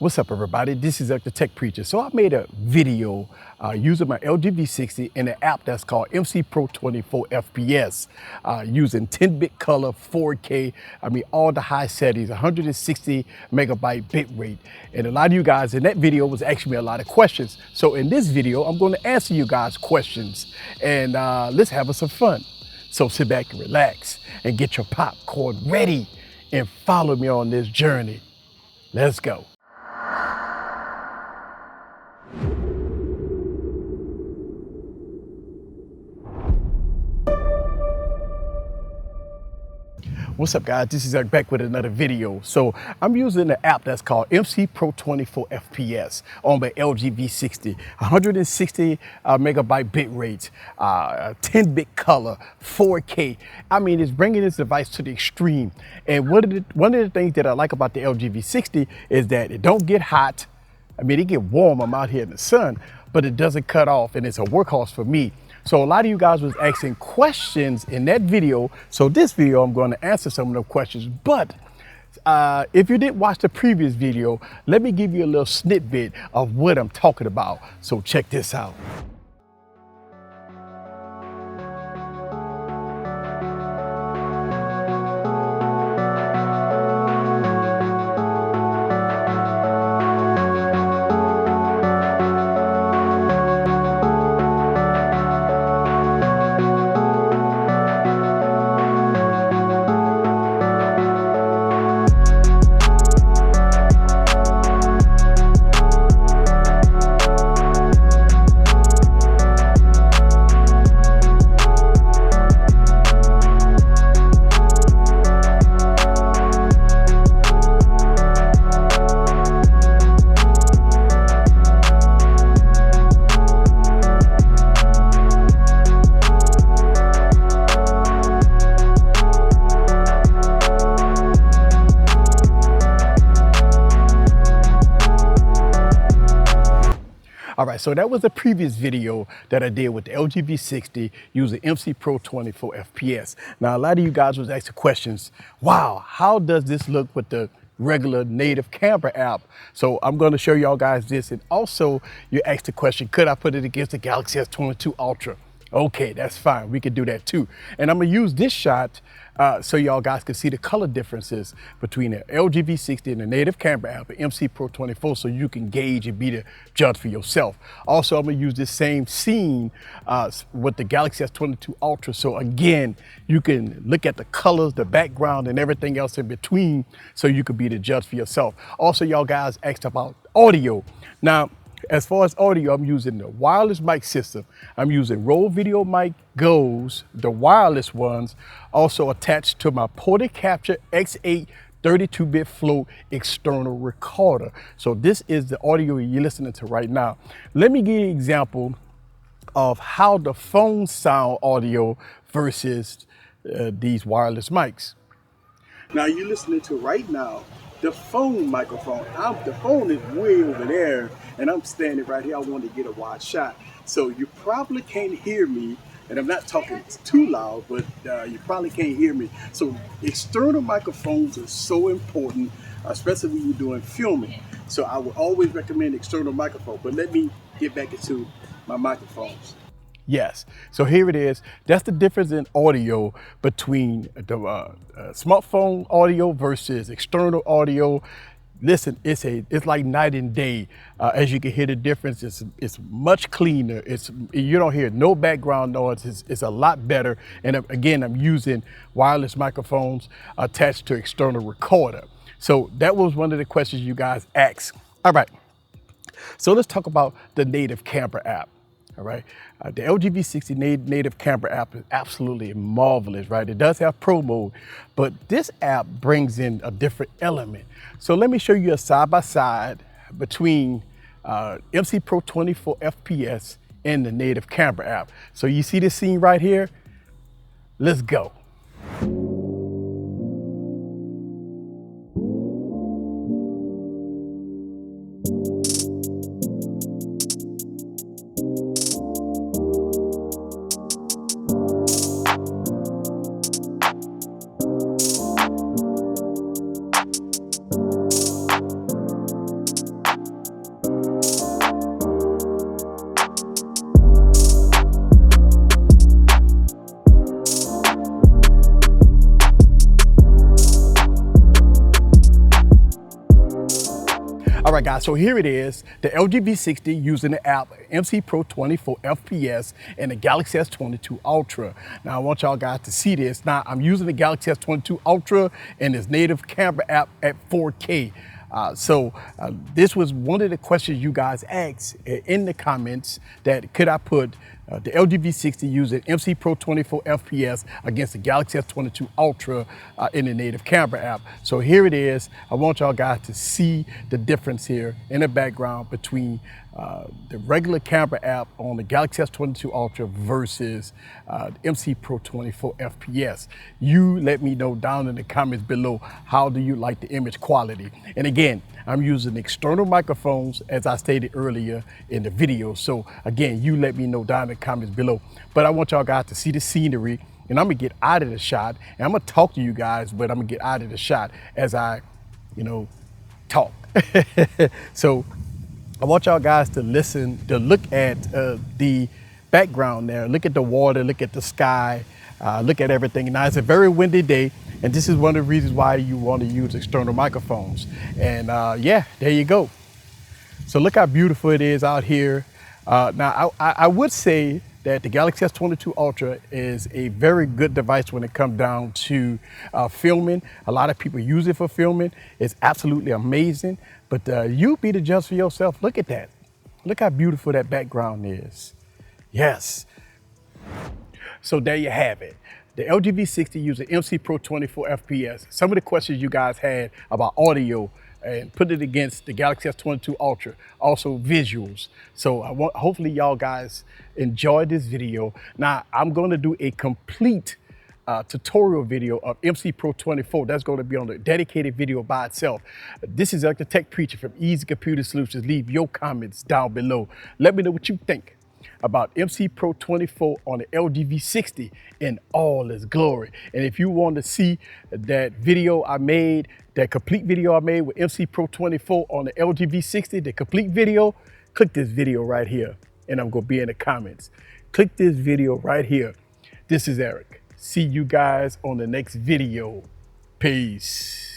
What's up, everybody? This is the Tech Preacher. So I made a video using my LG V60 and an app that's called MCPRO24FPS, using 10-bit color, 4K, all the high settings, 160 megabyte bit rate. And a lot of you guys in that video was asking me a lot of questions. So in this video, I'm going to answer you guys' questions, and let's have some fun. So sit back and relax and get your popcorn ready and follow me on this journey. Let's go. What's up, guys? This is Eric back with another video. So I'm using an app that's called MCPRO24FPS on my LG V60, 160 megabyte bit rate, 10-bit color, 4K. It's bringing this device to the extreme. And one of the things that I like about the LG V60 is that it don't get hot. It get warm. I'm out here in the sun, but it doesn't cut off, and it's a workhorse for me. So a lot of you guys was asking questions in that video. So this video, I'm going to answer some of those questions. But if you didn't watch the previous video, let me give you a little snippet of what I'm talking about. So check this out. All right, so that was the previous video that I did with the LG V60 using MCPRO24FPS. Now, a lot of you guys was asking questions. Wow, how does this look with the regular native camera app? So I'm going to show y'all guys this. And also, you asked the question, could I put it against the Galaxy S22 Ultra? Okay, that's fine. We could do that too. And I'm going to use this shot so y'all guys can see the color differences between the LG V60 and the native camera app, the MCPRO24, so you can gauge and be the judge for yourself. Also, I'm going to use this same scene with the Galaxy S22 Ultra. So again, you can look at the colors, the background, and everything else in between, so you can be the judge for yourself. Also, y'all guys asked about audio. Now, as far as audio, I'm using the wireless mic system. I'm using Rode Video Mic Go's, the wireless ones, also attached to my Ported Capture X8 32-bit float external recorder. So this is the audio you're listening to right now. Let me give you an example of how the phones sound audio versus these wireless mics. Now you're listening to right now the phone microphone. The phone is way over there, and I'm standing right here. I want to get a wide shot. So you probably can't hear me, and I'm not talking too loud, but you probably can't hear me. So external microphones are so important, especially when you're doing filming. So I would always recommend external microphone, but let me get back into my microphones. Yes, so here it is. That's the difference in audio between the smartphone audio versus external audio. Listen, it's like night and day. As you can hear the difference, it's much cleaner. You don't hear no background noise. It's a lot better. And again, I'm using wireless microphones attached to external recorder. So that was one of the questions you guys asked. All right, so let's talk about the native camera app. All right, the LG V60 native camera app is absolutely marvelous, right? It does have Pro mode, but this app brings in a different element. So let me show you a side-by-side between MCPRO24FPS and the native camera app. So you see this scene right here? Let's go. All right, guys, so here it is, the LG V60 using the app MCPRO24FPS and the Galaxy S22 Ultra. Now, I want y'all guys to see this. Now, I'm using the Galaxy S22 Ultra and its native camera app at 4K. This was one of the questions you guys asked in the comments, that could I put the LG V60 using MCPRO24FPS against the Galaxy S22 Ultra in the native camera app. So here it is. I want y'all guys to see the difference here in the background between the regular camera app on the Galaxy S22 Ultra versus MCPRO24FPS. You let me know down in the comments below, how do you like the image quality? And again, I'm using external microphones, as I stated earlier in the video. So again, you let me know down in the comments below. But I want y'all guys to see the scenery, and I'm gonna get out of the shot, and I'm gonna talk to you guys, but I'm gonna get out of the shot as I, talk. So I want y'all guys to listen, to look at the background there. Look at the water, look at the sky, look at everything. Now, it's a very windy day, and this is one of the reasons why you want to use external microphones. And yeah, there you go. So look how beautiful it is out here. Now, I would say that the Galaxy S22 Ultra is a very good device when it comes down to filming. A lot of people use it for filming. It's absolutely amazing, but you be the judge for yourself. Look at that. Look how beautiful that background is. Yes. So there you have it. The LG V60 using MCPRO24FPS. Some of the questions you guys had about audio, and put it against the Galaxy S22 Ultra, also visuals. So hopefully y'all guys enjoyed this video. Now, I'm gonna do a complete tutorial video of MCPRO24. That's gonna be on a dedicated video by itself. This is the Tech Preacher from Easy Computer Solutions. Leave your comments down below. Let me know what you think about MCPRO24 on the LG V60 in all its glory. And if you want to see that video I made, that complete video I made with MCPRO24 on the LG V60, the complete video, click this video right here, and I'm gonna be in the comments. Click this video right here. This is Eric. See you guys on the next video. Peace.